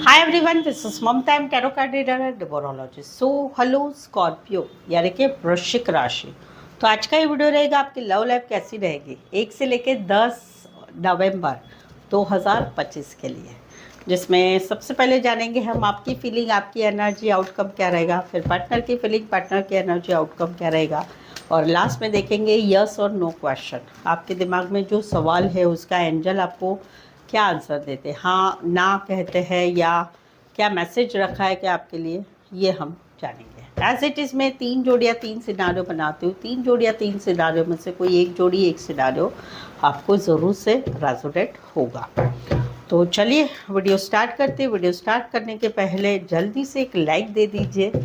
Hi everyone, this is Mamta. I'm tarot card reader and numerologist. So, hello Scorpio, यानी कि वृश्चिक राशि। तो आज का ये वीडियो रहेगा आपकी लव लाइफ कैसी रहेगी 1 से लेके 10 नवंबर 2025 के लिए, जिसमें सबसे पहले जानेंगे हम आपकी फीलिंग, आपकी एनर्जी, आउटकम क्या रहेगा, फिर पार्टनर की फीलिंग, पार्टनर की एनर्जी, आउटकम क्या रहेगा, और लास्ट में देखेंगे यस और नो क्वेश्चन। आपके दिमाग में जो सवाल है उसका एंजल आपको क्या आंसर देते हैं, हाँ ना कहते हैं, या क्या मैसेज रखा है क्या आपके लिए, ये हम जानेंगे। एज इट इज़ मैं 3 जोड़ियाँ 3 सिनारियो बनाती हूँ। 3 जोड़ियाँ 3 सिनारियो में से कोई एक जोड़ी एक सिनारियो आपको ज़रूर से रेजोनेट होगा। तो चलिए वीडियो स्टार्ट करते हैं। वीडियो स्टार्ट करने के पहले जल्दी से एक लाइक दे दीजिए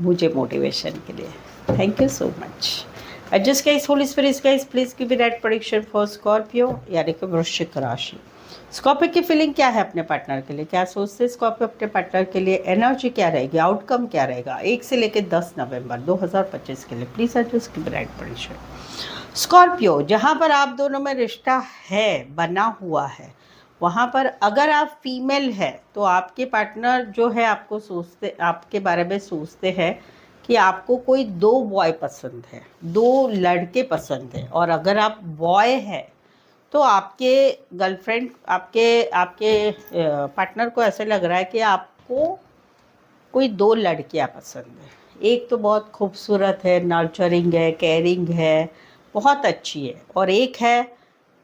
मुझे मोटिवेशन के लिए। Thank you so much. Adjust guys, Holi spirit guys, please give me that prediction for Scorpio यानी कि वृश्चिक राशि। स्कॉर्पियो की फीलिंग क्या है अपने पार्टनर के लिए, क्या सोचते हैं स्कॉर्पियो अपने पार्टनर के लिए, एनर्जी क्या रहेगी, आउटकम क्या रहेगा 1 से लेकर 10 नवंबर 2025 के लिए। Please adjust give me that prediction. Scorpio, जहाँ पर आप दोनों में रिश्ता है, बना हुआ है, वहाँ पर अगर आप फीमेल है तो आपके पार्टनर जो है आपको सोचते, आपके बारे में सोचते हैं कि आपको कोई 2 बॉय पसंद है, 2 लड़के पसंद है। और अगर आप बॉय है तो आपके गर्लफ्रेंड, आपके आपके पार्टनर को ऐसे लग रहा है कि आपको कोई 2 लड़कियां पसंद है। एक तो बहुत खूबसूरत है, नर्चरिंग है, केयरिंग है, बहुत अच्छी है, और एक है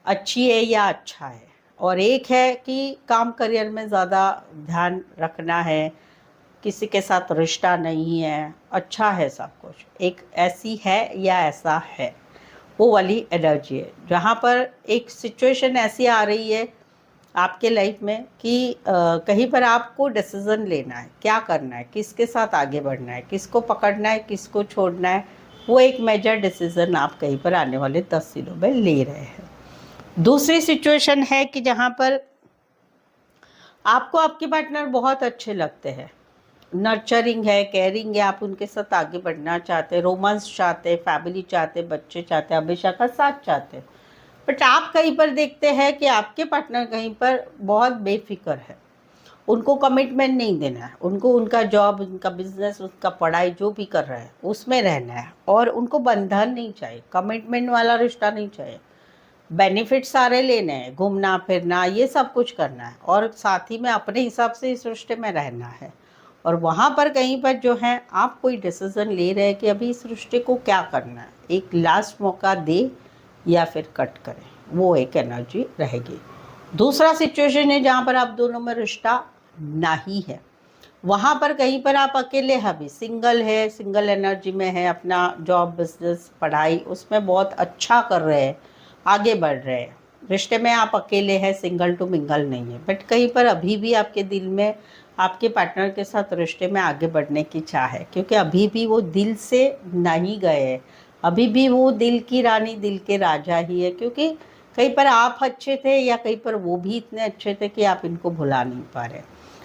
अच्छी है या अच्छा है, और एक है कि काम करियर में ज़्यादा ध्यान रखना है, किसी के साथ रिश्ता नहीं है, अच्छा है सब कुछ। एक ऐसी है या ऐसा है, वो वाली एनर्जी है। जहाँ पर एक सिचुएशन ऐसी आ रही है आपके लाइफ में कि कहीं पर आपको डिसीज़न लेना है, क्या करना है, किसके साथ आगे बढ़ना है, किसको पकड़ना है, किसको छोड़ना है। वो एक मेजर डिसीज़न आप कहीं पर आने वाले 10 दिनों में ले रहे हैं। दूसरी सिचुएशन है कि जहाँ पर आपको आपके पार्टनर बहुत अच्छे लगते हैं, नर्चरिंग है, केयरिंग है, आप उनके साथ आगे बढ़ना चाहते हैं, रोमांस चाहते हैं, फैमिली चाहते हैं, बच्चे चाहते हैं, हमेशा का साथ चाहते हैं। बट आप कहीं पर देखते हैं कि आपके पार्टनर कहीं पर बहुत बेफिक्र है, उनको कमिटमेंट नहीं देना है, उनको उनका जॉब, उनका बिजनेस, उनका पढ़ाई जो भी कर रहा है उसमें रहना है, और उनको बंधन नहीं चाहिए, कमिटमेंट वाला रिश्ता नहीं चाहिए। बेनिफिट सारे लेने हैं, घूमना फिरना ये सब कुछ करना है, और साथ ही में अपने हिसाब से इस रिश्ते में रहना है। और वहाँ पर कहीं पर जो है आप कोई डिसीज़न ले रहे हैं कि अभी इस रिश्ते को क्या करना है, एक लास्ट मौका दे या फिर कट करें, वो एक एनर्जी रहेगी। दूसरा सिचुएशन है जहाँ पर आप दोनों में रिश्ता नहीं है, वहाँ पर कहीं पर आप अकेले हैं, अभी सिंगल है, सिंगल एनर्जी में है, अपना जॉब, बिजनेस, पढ़ाई उसमें बहुत अच्छा कर रहे हैं, आगे बढ़ रहे हैं। रिश्ते में आप अकेले हैं, सिंगल टू मिंगल नहीं है, बट कहीं पर अभी भी आपके दिल में आपके पार्टनर के साथ रिश्ते में आगे बढ़ने की चाह है, क्योंकि अभी भी वो दिल से नहीं गए हैं, अभी भी वो दिल की रानी, दिल के राजा ही है। क्योंकि कहीं पर आप अच्छे थे या कहीं पर वो भी इतने अच्छे थे कि आप इनको भुला नहीं पा रहे।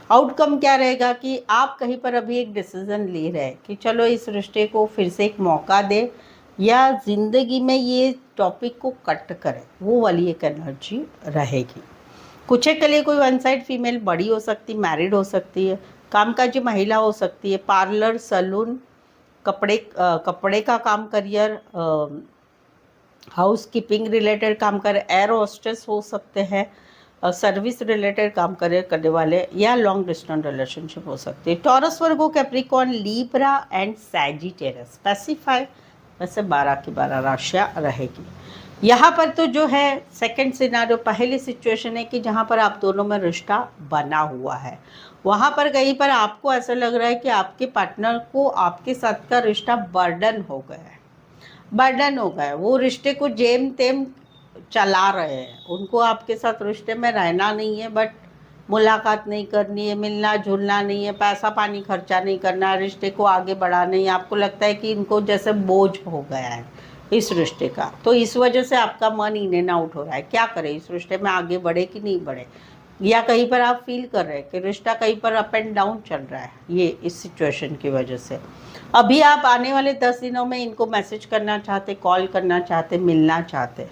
आउटकम क्या रहेगा कि आप कहीं पर अभी एक डिसीज़न ले रहे हैं कि चलो इस रिश्ते को फिर से एक मौका दे, या ज़िंदगी में ये टॉपिक को कट करें, वो वाली एक एनर्जी रहेगी। कुछ एक के लिए कोई वन साइड फीमेल बड़ी हो सकती, मैरिड हो सकती है, कामकाजी महिला हो सकती है, पार्लर, सैलून, कपड़े का काम, करियर, हाउस कीपिंग रिलेटेड काम करे, एयर होस्टेस हो सकते हैं, सर्विस रिलेटेड काम करने वाले, या लॉन्ग डिस्टेंस रिलेशनशिप हो सकती है। Taurus, Virgo, Capricorn, Libra and Sagittarius specify वैसे 12 की 12 राशियाँ रहेगी। यहाँ पर तो जो है सेकंड सिनारियो, पहली सिचुएशन है कि जहाँ पर आप दोनों में रिश्ता बना हुआ है, वहाँ पर कहीं पर आपको ऐसा लग रहा है कि आपके पार्टनर को आपके साथ का रिश्ता बर्डन हो गया है, बर्डन हो गया है, वो रिश्ते को जेम तेम चला रहे हैं, उनको आपके साथ रिश्ते में रहना नहीं है, बट मुलाकात नहीं करनी है, मिलना जुलना नहीं है, पैसा पानी खर्चा नहीं करना है, रिश्ते को आगे बढ़ाना नहीं है। आपको लगता है कि इनको जैसे बोझ हो गया है इस रिश्ते का, तो इस वजह से आपका मन इन एंड आउट हो रहा है, क्या करें, इस रिश्ते में आगे बढ़े कि नहीं बढ़े। या कहीं पर आप फील कर रहे हैं कि रिश्ता कहीं पर अप एंड डाउन चल रहा है, ये इस सिचुएशन की वजह से। अभी आप आने वाले 10 दिनों में इनको मैसेज करना चाहते, कॉल करना चाहते, मिलना चाहते,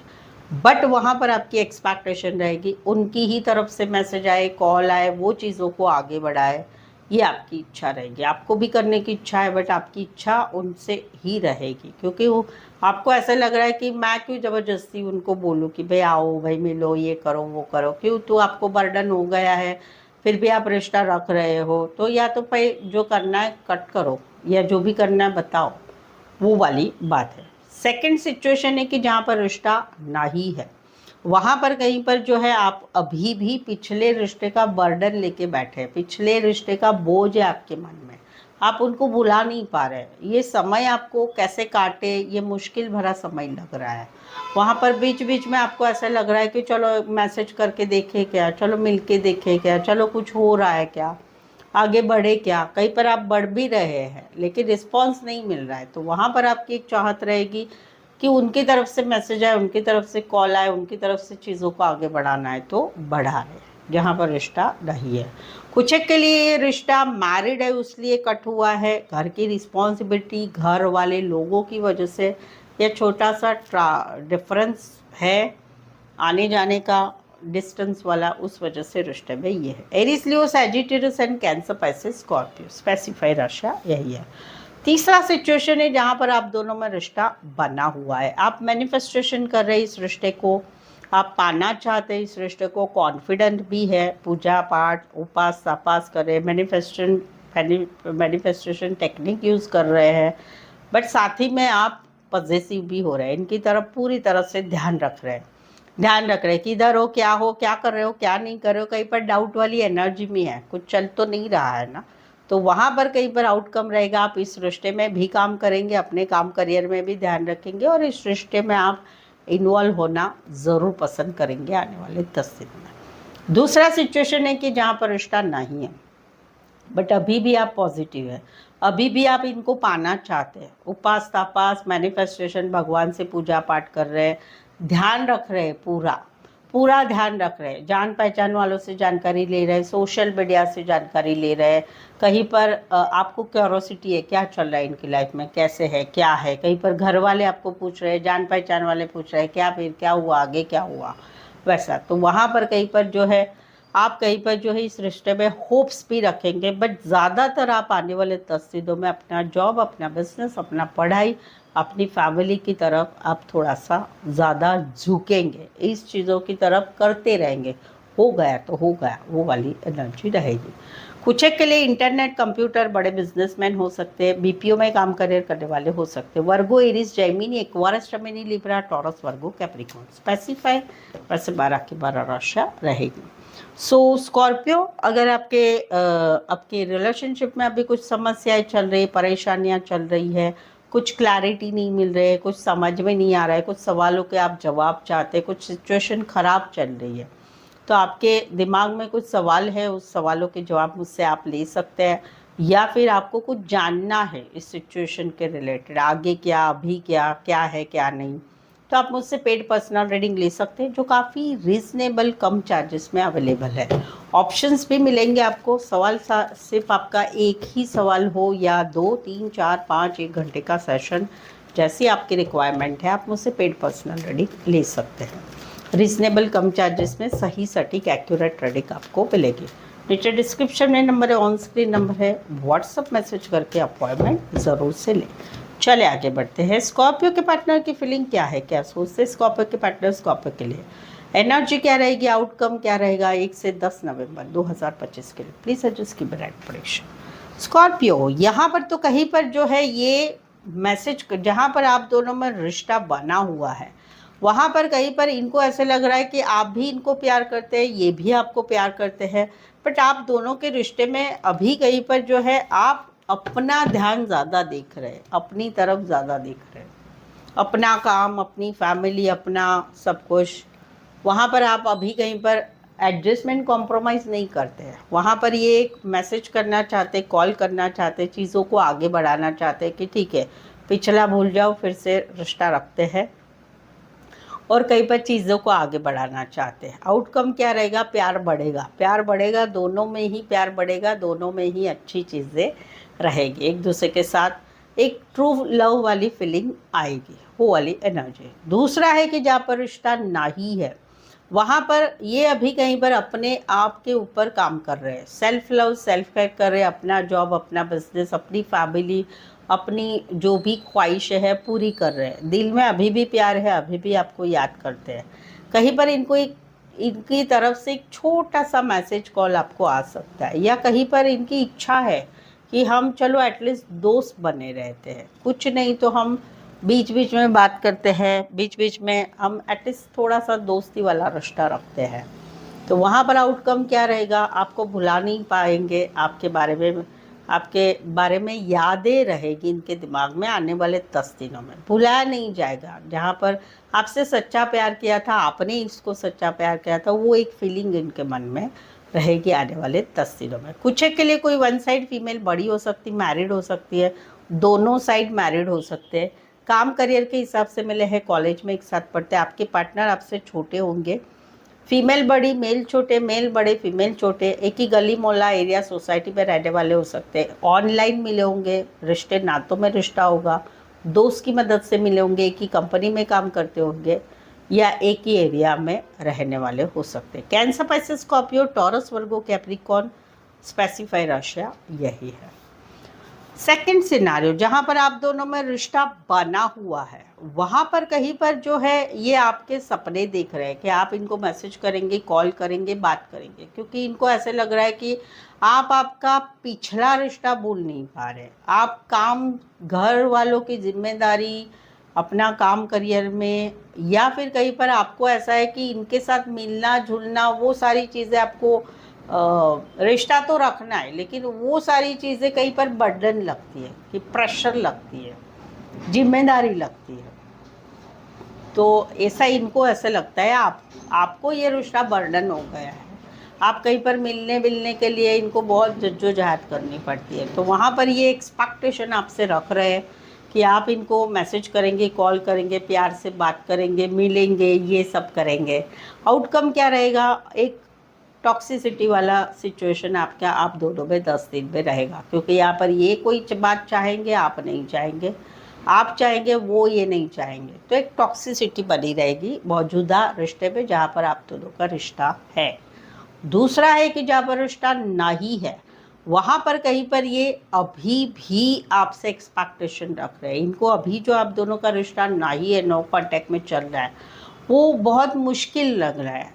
बट वहाँ पर आपकी एक्सपेक्टेशन रहेगी उनकी ही तरफ से मैसेज आए, कॉल आए, वो चीज़ों को आगे बढ़ाए, ये आपकी इच्छा रहेगी। आपको भी करने की इच्छा है, बट आपकी इच्छा उनसे ही रहेगी, क्योंकि वो आपको ऐसा लग रहा है कि मैं क्यों ज़बरदस्ती उनको बोलूँ कि भाई आओ, भाई मिलो, ये करो, वो करो, क्यों, तो आपको बर्डन हो गया है, फिर भी आप रिश्ता रख रहे हो। तो या तो भाई जो करना है कट करो, या जो भी करना है बताओ, वो वाली बात है। सेकंड सिचुएशन है कि जहाँ पर रिश्ता नहीं है, वहाँ पर कहीं पर जो है आप अभी भी पिछले रिश्ते का बर्डन लेके बैठे हैं, पिछले रिश्ते का बोझ है आपके मन में, आप उनको भुला नहीं पा रहे हैं। ये समय आपको कैसे काटे, ये मुश्किल भरा समय लग रहा है। वहाँ पर बीच बीच में आपको ऐसा लग रहा है कि चलो मैसेज करके देखे क्या, चलो मिल के देखे क्या, चलो कुछ हो रहा है क्या, आगे बढ़े क्या। कहीं पर आप बढ़ भी रहे हैं लेकिन रिस्पॉन्स नहीं मिल रहा है, तो वहाँ पर आपकी एक चाहत रहेगी कि उनकी तरफ से मैसेज आए, उनकी तरफ से कॉल आए, उनकी तरफ से चीज़ों को आगे बढ़ाना है तो बढ़ा रहे, जहाँ पर रिश्ता नहीं है। कुछ एक के लिए ये रिश्ता मैरिड है उसलिए कट हुआ है, घर की रिस्पॉन्सिबिलिटी, घर वाले लोगों की वजह से, या छोटा सा डिफरेंस है आने जाने का, डिस्टेंस वाला, उस वजह से रिश्ते में ये है। Aries, Leo, Sagittarius and cancer, पैसे, स्कॉर्पियो, स्पेसिफाई राशि यही है। तीसरा सिचुएशन है जहाँ पर आप दोनों में रिश्ता बना हुआ है, आप मैनिफेस्टेशन कर रहे हैं इस रिश्ते को, आप पाना चाहते हैं इस रिश्ते को, कॉन्फिडेंट भी है, पूजा पाठ उपास तपास कर रहे हैं, मैनिफेस्टेशन टेक्निक यूज़ कर रहे हैं, बट साथ ही में आप पॉजिटिव भी हो रहे हैं, इनकी तरफ पूरी तरह से ध्यान रख रहे हैं कि इधर हो, क्या कर रहे हो, क्या नहीं कर रहे हो। कहीं पर डाउट वाली एनर्जी में है, कुछ चल तो नहीं रहा है ना, तो वहाँ पर कहीं पर आउटकम रहेगा। आप इस रिश्ते में भी काम करेंगे, अपने काम करियर में भी ध्यान रखेंगे, और इस रिश्ते में आप इन्वॉल्व होना ज़रूर पसंद करेंगे आने वाले 10 दिन में। दूसरा सिचुएशन है कि जहाँ पर रिश्ता नहीं है, बट अभी भी आप पॉजिटिव है, अभी भी आप इनको पाना चाहते हैं, उपास तापास मैनिफेस्टेशन, भगवान से पूजा पाठ कर रहे हैं, ध्यान रख रहे हैं, पूरा ध्यान रख रहे हैं, जान पहचान वालों से जानकारी ले रहे हैं, सोशल मीडिया से जानकारी ले रहे हैं, कहीं पर आपको क्यूरोसिटी है क्या चल रहा है इनकी लाइफ में, कैसे है, क्या है, कहीं पर घर वाले आपको पूछ रहे हैं, जान पहचान वाले पूछ रहे हैं क्या, फिर क्या हुआ, आगे क्या हुआ, वैसा। तो वहाँ पर कहीं पर जो है आप कहीं पर जो है इस रिश्ते में होप्स भी रखेंगे, बट ज़्यादातर आप आने वाले 10 दिनों में अपना जॉब, अपना बिजनेस, अपना पढ़ाई, अपनी फैमिली की तरफ आप थोड़ा सा ज़्यादा झुकेंगे, इस चीज़ों की तरफ करते रहेंगे। हो गया तो हो गया, वो वाली एनर्जी रहेगी। कुछ एक के लिए इंटरनेट, कंप्यूटर, बड़े बिजनेसमैन हो सकते हैं, बीपीओ में काम करियर करने वाले हो सकते हैं। वर्गो, एरीज, जेमिनी, एक्वारिस, जमिनी, लिब्रा, टॉरस, वर्गो, कैप्रिकॉर्न, स्पेसिफाई वैसे 12 की 12 राशियाँ रहेगी। सो स्कॉर्पियो, अगर आपके रिलेशनशिप में अभी कुछ समस्याएं चल रही, परेशानियां चल रही है, कुछ क्लैरिटी नहीं मिल रही है, कुछ समझ में नहीं आ रहा है, कुछ सवालों के आप जवाब चाहते हैं, कुछ सिचुएशन ख़राब चल रही है, तो आपके दिमाग में कुछ सवाल है, उस सवालों के जवाब मुझसे आप ले सकते हैं, या फिर आपको कुछ जानना है इस सिचुएशन के रिलेटेड, आगे क्या, अभी क्या, क्या है क्या नहीं, तो आप मुझसे पेड पर्सनल रीडिंग ले सकते हैं, जो काफ़ी रीजनेबल कम चार्जेस में अवेलेबल है। ऑप्शंस भी मिलेंगे आपको, सवाल सिर्फ आपका एक ही सवाल हो या 2, 3, 4, 5, 1 घंटे का सेशन, जैसी आपकी रिक्वायरमेंट है आप मुझसे पेड पर्सनल रीडिंग ले सकते हैं। रीजनेबल कम चार्जेस में सही सटीक एक्यूरेट रीडिंग आपको मिलेगी। नीचे डिस्क्रिप्शन में नंबर है, ऑन स्क्रीन नंबर है, व्हाट्सअप मैसेज करके अपॉइंटमेंट ज़रूर से लें। चले आगे बढ़ते हैं। स्कॉर्पियो के पार्टनर की फीलिंग क्या है, क्या सोचते हैं स्कॉर्पियो के पार्टनर स्कॉर्पियो के लिए, एनर्जी क्या रहेगी, आउटकम क्या रहेगा 1 से 10 नवंबर 2025 के लिए। प्लीज़ एडजस्ट की ब्राइट प्रेडिक्शन। स्कॉर्पियो, यहाँ पर तो कहीं पर जो है ये मैसेज, जहाँ पर आप दोनों में रिश्ता बना हुआ है, वहाँ पर कहीं पर इनको ऐसे लग रहा है कि आप भी इनको प्यार करते हैं, ये भी आपको प्यार करते हैं, बट आप दोनों के रिश्ते में अभी कहीं पर जो है आप अपना ध्यान ज़्यादा देख रहे हैं, अपनी तरफ ज़्यादा देख रहे हैं, अपना काम, अपनी फैमिली, अपना सब कुछ। वहाँ पर आप अभी कहीं पर एडजस्टमेंट, कॉम्प्रोमाइज़ नहीं करते हैं। वहाँ पर ये एक मैसेज करना चाहते, कॉल करना चाहते, चीज़ों को आगे बढ़ाना चाहते हैं कि ठीक है पिछला भूल जाओ, फिर से रिश्ता रखते हैं, और कई पर चीज़ों को आगे बढ़ाना चाहते हैं। आउटकम क्या रहेगा, प्यार बढ़ेगा, दोनों में ही प्यार बढ़ेगा, दोनों में ही अच्छी चीज़ें रहेगी, एक दूसरे के साथ एक ट्रू लव वाली फीलिंग आएगी। वो वाली एनर्जी। दूसरा है कि जहाँ पर रिश्ता नहीं है वहाँ पर ये अभी कहीं पर अपने आप के ऊपर काम कर रहे हैं, सेल्फ लव सेल्फ केयर कर रहे हैं, अपना जॉब अपना बिजनेस अपनी फैमिली अपनी जो भी ख्वाहिश है पूरी कर रहे हैं, दिल में अभी भी प्यार है, अभी भी आपको याद करते हैं। कहीं पर इनको एक इनकी तरफ से एक छोटा सा मैसेज कॉल आपको आ सकता है, या कहीं पर इनकी इच्छा है कि हम चलो एटलीस्ट दोस्त बने रहते हैं, कुछ नहीं तो हम बीच बीच में बात करते हैं, बीच बीच में हम एटलीस्ट थोड़ा सा दोस्ती वाला रिश्ता रखते हैं। तो वहाँ पर आउटकम क्या रहेगा, आपको भुला नहीं पाएंगे, आपके बारे में यादें रहेगी इनके दिमाग में आने वाले 10 दिनों में, भुलाया नहीं जाएगा। जहाँ पर आपसे सच्चा प्यार किया था, आपने इसको सच्चा प्यार किया था, वो एक फीलिंग इनके मन में रहेगी आने वाले 10 दिनों में। कुछ के लिए कोई वन साइड फीमेल बड़ी हो सकती, मैरिड हो सकती है, दोनों साइड मैरिड हो सकते हैं, काम करियर के हिसाब से मिले हैं, कॉलेज में एक साथ पढ़ते हैं, आपके पार्टनर आपसे छोटे होंगे, फीमेल बड़ी मेल छोटे, मेल बड़े फीमेल छोटे, एक ही गली मोहल्ला एरिया सोसाइटी में रहने वाले हो सकते हैं, ऑनलाइन मिले होंगे, रिश्ते नातों में रिश्ता होगा, दोस्त की मदद से मिले होंगे, एक ही कंपनी में काम करते होंगे, या एक ही एरिया में रहने वाले हो सकते हैं। कैंसर, पाइसेस, स्कॉर्पियो, टॉरस, वर्गो, कैप्रिकॉर्न, स्पेसिफाई राशियाँ यही है। सेकंड सिनारियो जहाँ पर आप दोनों में रिश्ता बना हुआ है, वहाँ पर कहीं पर जो है ये आपके सपने देख रहे हैं कि आप इनको मैसेज करेंगे, कॉल करेंगे, बात करेंगे, क्योंकि इनको ऐसे लग रहा है कि आप आपका पिछला रिश्ता भूल नहीं पा रहे। आप काम, घर वालों की जिम्मेदारी, अपना काम करियर में, या फिर कहीं पर आपको ऐसा है कि इनके साथ मिलना जुलना वो सारी चीज़ें आपको रिश्ता तो रखना है, लेकिन वो सारी चीज़ें कहीं पर बर्डन लगती है, कि प्रेशर लगती है, जिम्मेदारी लगती है। तो ऐसा इनको ऐसे लगता है आपको ये रिश्ता बर्डन हो गया है, आप कहीं पर मिलने के लिए इनको बहुत जद्दोजहद करनी पड़ती है। तो वहाँ पर ये एक्सपेक्टेशन आपसे रख रहे हैं कि आप इनको मैसेज करेंगे, कॉल करेंगे, प्यार से बात करेंगे, मिलेंगे, ये सब करेंगे। आउटकम क्या रहेगा, एक टॉक्सिसिटी वाला सिचुएशन आप दोनों में 10 दिन में रहेगा, क्योंकि यहाँ पर ये कोई बात चाहेंगे, आप नहीं चाहेंगे, आप चाहेंगे, वो ये नहीं चाहेंगे, तो एक टॉक्सिसिटी बनी रहेगी मौजूदा रिश्ते में जहाँ पर आप दोनों का रिश्ता है। दूसरा है कि जहाँ पर रिश्ता नहीं है वहाँ पर कहीं पर ये अभी भी आपसे एक्सपेक्टेशन रख रहे हैं। इनको अभी जो आप दोनों का रिश्ता नहीं है, नो कॉन्टैक्ट में चल रहा है, वो बहुत मुश्किल लग रहा है,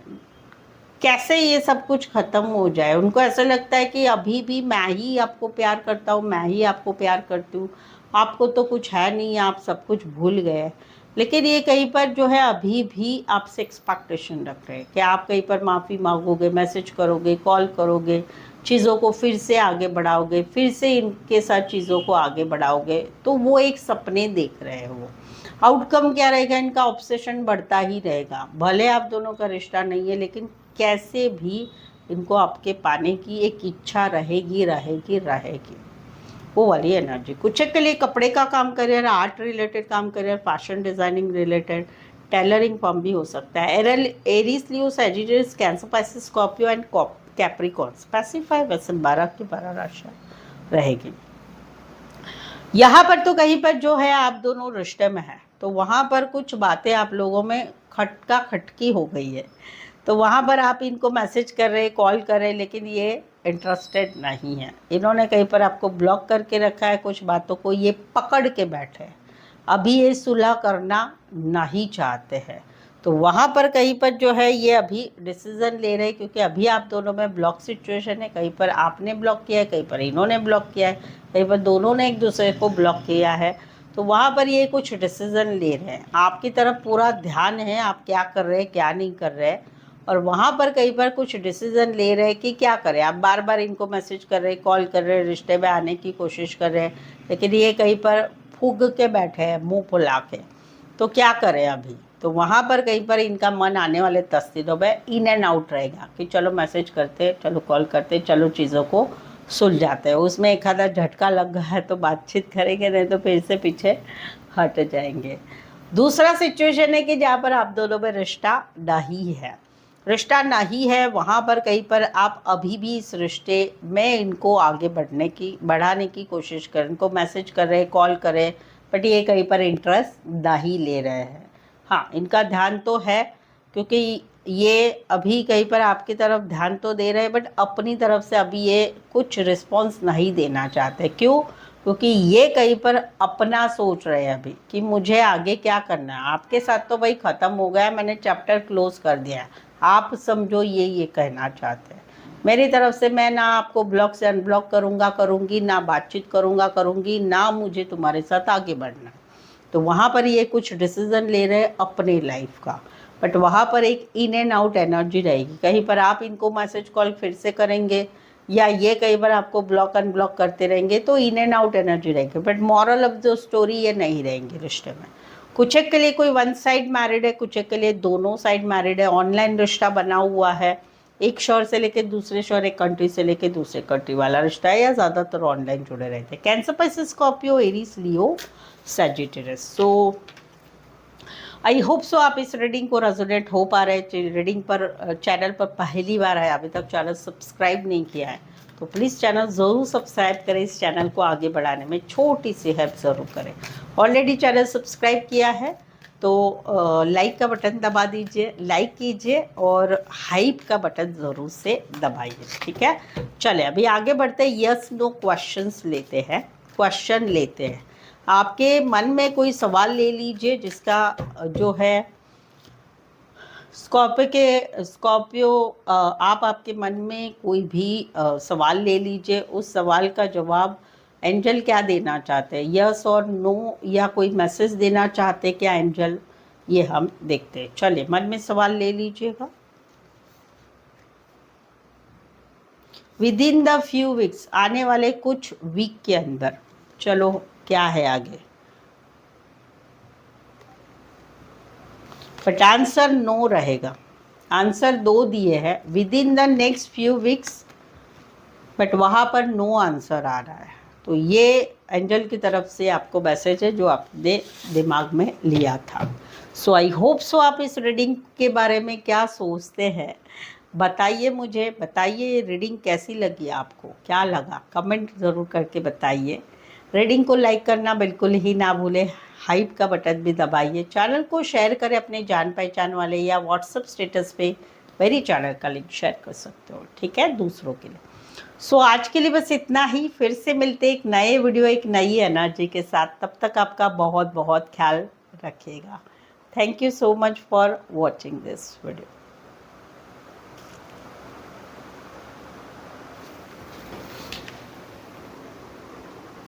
कैसे ये सब कुछ ख़त्म हो जाए। उनको ऐसा लगता है कि अभी भी मैं ही आपको प्यार करता हूँ, मैं ही आपको प्यार करती हूँ, आपको तो कुछ है नहीं, आप सब कुछ भूल गए। लेकिन ये कहीं पर जो है अभी भी आपसे एक्सपेक्टेशन रख रहे हैं कि आप कहीं पर माफ़ी मांगोगे, मैसेज करोगे, कॉल करोगे, चीज़ों को फिर से आगे बढ़ाओगे, फिर से इनके साथ चीज़ों को आगे बढ़ाओगे। तो वो एक सपने देख रहे हैं वो। आउटकम क्या रहेगा, इनका ऑब्सेशन बढ़ता ही रहेगा। भले आप दोनों का रिश्ता नहीं है, लेकिन कैसे भी इनको आपके पाने की एक इच्छा रहेगी रहेगी रहेगी, वो वाली एनर्जी। कुछ के लिए कपड़े का काम करियर, आर्ट रिलेटेड काम career, fashion designing related, tailoring form भी हो सकता है। Aries, Leo, Sagittarius, cancer, Pisces, Scorpio and Capricorn, specify वैसे 12 की 12 राशियाँ रहेगी। यहाँ पर तो कहीं पर जो है आप दोनों रिश्ते में हैं, तो वहाँ पर कुछ बातें आप लोगों में खटका खटकी हो गई है, तो वहाँ पर आप इनको मैसेज कर रहे, कॉल कर रहे, लेकिन ये इंटरेस्टेड नहीं है। इन्होंने कहीं पर आपको ब्लॉक करके रखा है, कुछ बातों को ये पकड़ के बैठे हैं, अभी ये सुलह करना नहीं चाहते हैं। तो वहाँ पर कहीं पर जो है ये अभी डिसीज़न ले रहे हैं, क्योंकि अभी आप दोनों में ब्लॉक सिचुएशन है। कहीं पर आपने ब्लॉक किया है, कहीं पर इन्होंने ब्लॉक किया है, कहीं पर दोनों ने एक दूसरे को ब्लॉक किया है। तो वहाँ पर ये कुछ डिसीज़न ले रहे हैं, आपकी तरफ पूरा ध्यान है, आप क्या कर रहे हैं क्या नहीं कर रहे हैं। और वहाँ पर कहीं पर कुछ डिसीज़न ले रहे हैं कि क्या करें। आप बार बार इनको मैसेज कर रहे हैं, कॉल कर रहे हैं, रिश्ते में आने की कोशिश कर रहे हैं, लेकिन ये कहीं पर फूग के बैठे हैं मुंह फुला के। तो क्या करें अभी, तो वहाँ पर कहीं पर इनका मन आने वाले 10 दिनों में इन एंड आउट रहेगा कि चलो मैसेज करते, चलो कॉल करते, चलो चीज़ों को सुलझाते हैं। उसमें एक आधा झटका लग गया है तो बातचीत करेंगे, नहीं तो फिर से पीछे हट जाएंगे। दूसरा सिचुएशन है कि जहाँ पर आप दोनों में रिश्ता नहीं है, रिश्ता नहीं है वहाँ पर कहीं पर आप अभी भी इस रिश्ते में इनको आगे बढ़ाने की कोशिश करें, इनको मैसेज कर रहे, कॉल करें, बट ये कहीं पर इंटरेस्ट नहीं ले रहे हैं। हाँ, इनका ध्यान तो है, क्योंकि ये अभी कहीं पर आपकी तरफ ध्यान तो दे रहे हैं, बट अपनी तरफ से अभी ये कुछ रिस्पॉन्स नहीं देना चाहते। क्यों? क्योंकि ये कहीं पर अपना सोच रहे हैं अभी कि मुझे आगे क्या करना है। आपके साथ तो भाई ख़त्म हो गया है, मैंने चैप्टर क्लोज कर दिया है, आप समझो ये कहना चाहते हैं। मेरी तरफ से मैं ना आपको ब्लॉक से अनब्लॉक करूँगी, ना बातचीत करूँगी, ना मुझे तुम्हारे साथ आगे बढ़ना। तो वहाँ पर ये कुछ डिसीज़न ले रहे हैं अपने लाइफ का, बट वहाँ पर एक इन एंड आउट एनर्जी रहेगी। कहीं पर आप इनको मैसेज कॉल फिर से करेंगे या ये कई बार आपको ब्लॉक अनब्लॉक करते रहेंगे, तो इन एंड आउट एनर्जी रहेगी। But moral of the story ये नहीं रहेंगे रिश्ते में। कुछ एक के लिए कोई वन साइड मैरिड है, कुछ एक के लिए दोनों साइड मैरिड है। ऑनलाइन रिश्ता बना हुआ है, एक शहर से लेके दूसरे शहर, एक कंट्री से लेके दूसरे कंट्री वाला रिश्ता है, या ज़्यादातर ऑनलाइन जुड़े रहते हैं। Cancer, Pisces, Scorpio, Aries, Leo, Sagittarius. So I hope so आप इस रीडिंग को रेजोनेट हो पा रहे हैं। रीडिंग पर चैनल पर पहली बार है, अभी तक चैनल सब्सक्राइब नहीं किया है, तो प्लीज़ चैनल ज़रूर सब्सक्राइब करें। इस चैनल को आगे बढ़ाने में छोटी सी हेल्प ज़रूर करें। ऑलरेडी चैनल सब्सक्राइब किया है तो लाइक का बटन दबा दीजिए, लाइक कीजिए, और हाइप का बटन ज़रूर से दबाइए, ठीक है। चले अभी आगे बढ़ते हैं, यस नो क्वेश्चंस लेते हैं, क्वेश्चन लेते हैं। आपके मन में कोई सवाल ले लीजिए जिसका जो है स्कॉर्पियो आप आपके मन में कोई भी सवाल ले लीजिए। उस सवाल का जवाब एंजल क्या देना चाहते हैं, यस और नो, या कोई मैसेज देना चाहते क्या एंजल, ये हम देखते हैं। चलिए मन में सवाल ले लीजिएगा। With in the few weeks, आने वाले कुछ वीक के अंदर, चलो क्या है आगे। बट आंसर नो रहेगा। आंसर 2 दिए हैं, with in the next few weeks, but वहाँ पर नो आंसर आ रहा है। तो ये एंजल की तरफ से आपको मैसेज है जो आपने दिमाग में लिया था। सो आई होप सो आप इस रीडिंग के बारे में क्या सोचते हैं, बताइए मुझे। बताइए ये रीडिंग कैसी लगी आपको, क्या लगा, कमेंट ज़रूर करके बताइए। रीडिंग को लाइक करना बिल्कुल ही ना भूलें, हाइप का बटन भी दबाइए, चैनल को शेयर करें अपने जान पहचान वाले, या व्हाट्सएप स्टेटस पे मेरी चैनल का लिंक शेयर कर सकते हो, ठीक है, दूसरों के लिए। सो आज के लिए बस इतना ही। फिर से मिलते एक नए वीडियो, एक नई एनर्जी के साथ। तब तक आपका बहुत बहुत ख्याल रखिएगा। Thank you so much for watching this video.